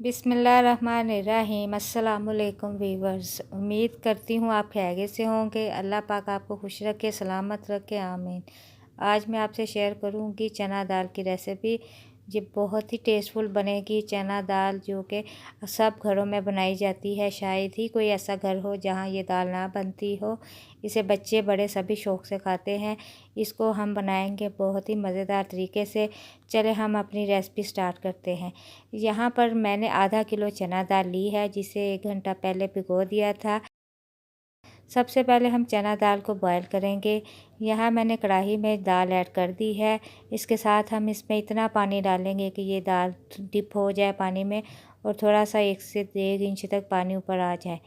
बिस्मिल्लाहिर्रहमानिर्रहीम। अस्सलामुअलैकुम वीवर्स, उम्मीद करती हूँ आप खैरियत से होंगे। अल्लाह पाक आपको खुश रखे, सलामत रखे, आमीन। आज मैं आपसे शेयर करूँगी चना दाल की रेसिपी। ये बहुत ही टेस्टफुल बनेगी। चना दाल जो कि सब घरों में बनाई जाती है, शायद ही कोई ऐसा घर हो जहाँ ये दाल ना बनती हो। इसे बच्चे बड़े सभी शौक़ से खाते हैं। इसको हम बनाएंगे बहुत ही मज़ेदार तरीके से। चले हम अपनी रेसिपी स्टार्ट करते हैं। यहाँ पर मैंने आधा किलो चना दाल ली है, जिसे 1 घंटा पहले भिगो दिया था। सबसे पहले हम चना दाल को बॉयल करेंगे। यहाँ मैंने कढ़ाई में दाल ऐड कर दी है। इसके साथ हम इसमें इतना पानी डालेंगे कि ये दाल डिप हो जाए पानी में और थोड़ा सा 1 से 1.5 इंच तक पानी ऊपर आ जाए।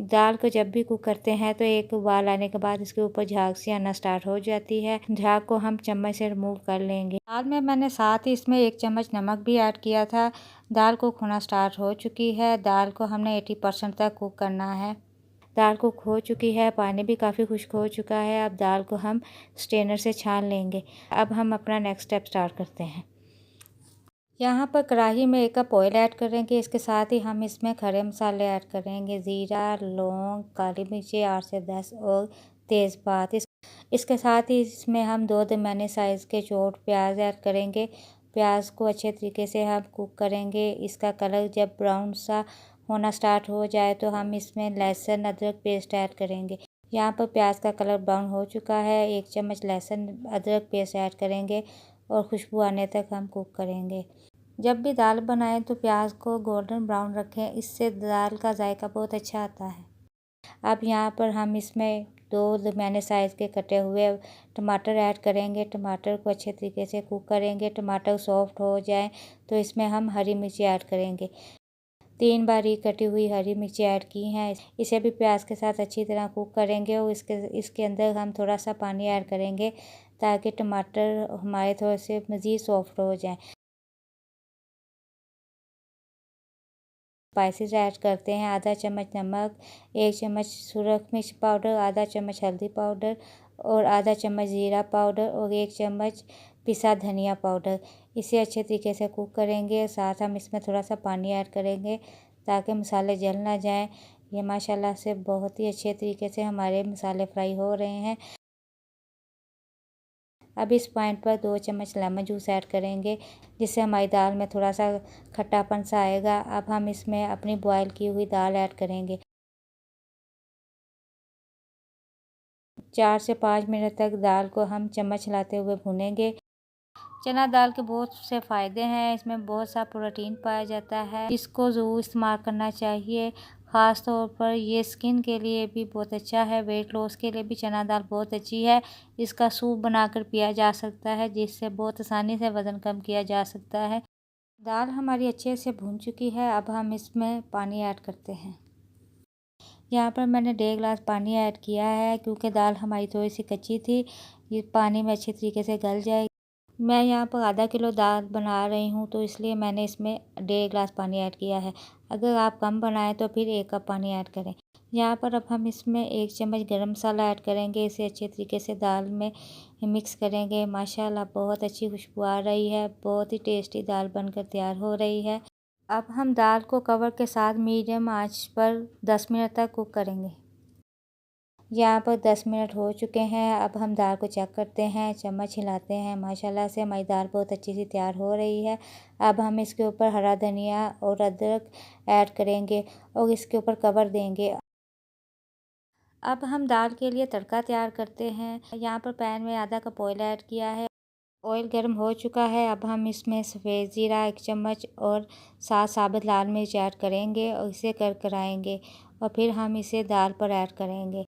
दाल को जब भी कुक करते हैं तो एक उबाल आने के बाद इसके ऊपर झाग सी आना स्टार्ट हो जाती है। झाग को हम चम्मच से रिमूव कर लेंगे। दाल में मैंने साथ ही इसमें 1 चम्मच नमक भी ऐड किया था। दाल कुक होना स्टार्ट हो चुकी है। दाल को हमने 80% तक कुक करना है। दाल कुक हो चुकी है, पानी भी काफ़ी खुश्क हो चुका है। अब दाल को हम स्ट्रेनर से छान लेंगे। अब हम अपना नेक्स्ट स्टेप स्टार्ट करते हैं। यहाँ पर कढ़ाई में 1 कप ऑयल ऐड करेंगे। इसके साथ ही हम इसमें खड़े मसाले ऐड करेंगे। ज़ीरा, लौंग, काली मिर्ची 8 से 10 और तेज़पात। इसके साथ ही इसमें हम 2 दरमियाने साइज़ के चॉप्ड प्याज ऐड करेंगे। प्याज को अच्छे तरीके से हम कुक करेंगे। इसका कलर जब ब्राउन सा होना स्टार्ट हो जाए तो हम इसमें लहसुन अदरक पेस्ट ऐड करेंगे। यहाँ पर प्याज का कलर ब्राउन हो चुका है। 1 चम्मच लहसुन अदरक पेस्ट ऐड करेंगे और खुशबू आने तक हम कुक करेंगे। जब भी दाल बनाएं तो प्याज को गोल्डन ब्राउन रखें, इससे दाल का जायका बहुत अच्छा आता है। अब यहाँ पर हम इसमें 2 दरमियाने साइज़ के कटे हुए टमाटर ऐड करेंगे। टमाटर को अच्छे तरीके से कुक करेंगे। टमाटर सॉफ्ट हो जाए तो इसमें हम हरी मिर्ची ऐड करेंगे। 3 बारीक कटी हुई हरी मिर्ची ऐड की हैं। इसे भी प्याज के साथ अच्छी तरह कुक करेंगे और इसके अंदर हम थोड़ा सा पानी ऐड करेंगे ताकि टमाटर हमारे थोड़े से मज़ीद सॉफ्ट हो जाएं। स्पाइसेस ऐड करते हैं। आधा चम्मच नमक, 1 चम्मच सुरख मिर्च पाउडर, आधा चम्मच हल्दी पाउडर और आधा चम्मच ज़ीरा पाउडर और 1 चम्मच पिसा धनिया पाउडर। इसे अच्छे तरीके से कुक करेंगे। साथ हम इसमें थोड़ा सा पानी ऐड करेंगे ताकि मसाले जल ना जाएं। ये माशाल्लाह से बहुत ही अच्छे तरीके से हमारे मसाले फ्राई हो रहे हैं। अब इस पॉइंट पर 2 चम्मच लेमन जूस ऐड करेंगे, जिससे हमारी दाल में थोड़ा सा खट्टापन सा आएगा। अब हम इसमें अपनी बॉयल की हुई दाल ऐड करेंगे। 4 से 5 मिनट तक दाल को हम चम्मच हिलाते हुए भूनेंगे। चना दाल के बहुत से फ़ायदे हैं। इसमें बहुत सा प्रोटीन पाया जाता है। इसको ज़रूर इस्तेमाल करना चाहिए। ख़ास तौर पर ये स्किन के लिए भी बहुत अच्छा है। वेट लॉस के लिए भी चना दाल बहुत अच्छी है। इसका सूप बनाकर पिया जा सकता है, जिससे बहुत आसानी से वज़न कम किया जा सकता है। दाल हमारी अच्छे से भून चुकी है। अब हम इसमें पानी ऐड करते हैं। यहाँ पर मैंने 1.5 गिलास पानी ऐड किया है, क्योंकि दाल हमारी थोड़ी सी कच्ची थी। ये पानी में अच्छे तरीके से गल जाएगी। मैं यहाँ पर आधा किलो दाल बना रही हूँ, तो इसलिए मैंने इसमें 1.5 गिलास पानी ऐड किया है। अगर आप कम बनाएं तो फिर 1 कप पानी ऐड करें। यहाँ पर अब हम इसमें 1 चम्मच गरम मसाला ऐड करेंगे। इसे अच्छे तरीके से दाल में मिक्स करेंगे। माशाल्लाह बहुत अच्छी खुशबू आ रही है। बहुत ही टेस्टी दाल बनकर तैयार हो रही है। अब हम दाल को कवर के साथ मीडियम आंच पर 10 मिनट तक कुक करेंगे। यहाँ पर 10 मिनट हो चुके हैं। अब हम दाल को चेक करते हैं, चम्मच हिलाते हैं। माशाल्लाह से हमारी दाल बहुत अच्छी सी तैयार हो रही है। अब हम इसके ऊपर हरा धनिया और अदरक ऐड करेंगे और इसके ऊपर कवर देंगे। अब हम दाल के लिए तड़का तैयार करते हैं। यहाँ पर पैन में आधा कप ऑयल ऐड किया है। ऑयल गर्म हो चुका है। अब हम इसमें सफ़ेद ज़ीरा 1 चम्मच और 7 साबुत लाल मिर्च ऐड करेंगे और इसे करकराएंगे और फिर हम इसे दाल पर ऐड करेंगे।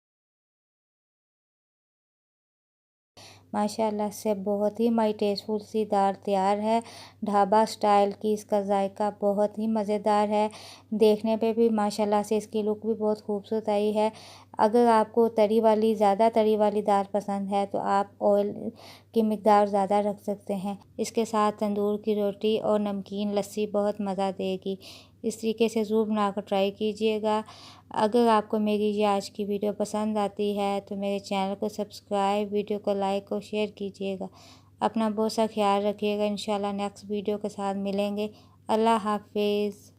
माशाल्लाह से बहुत ही हमारी टेस्टफुल सी दाल तैयार है। ढाबा स्टाइल की इसका जायका बहुत ही मज़ेदार है। देखने पे भी माशाल्लाह से इसकी लुक भी बहुत खूबसूरत आई है। अगर आपको ज़्यादा तरी वाली दाल पसंद है तो आप ऑयल की मिकदार ज़्यादा रख सकते हैं। इसके साथ तंदूर की रोटी और नमकीन लस्सी बहुत मज़ा देगी। इस तरीके से ज़रूर बनाकर ट्राई कीजिएगा। अगर आपको मेरी ये आज की वीडियो पसंद आती है तो मेरे चैनल को सब्सक्राइब, वीडियो को लाइक और शेयर कीजिएगा। अपना बहुत सा ख्याल रखिएगा। इंशाल्लाह नेक्स्ट वीडियो के साथ मिलेंगे। अल्लाह हाफिज़।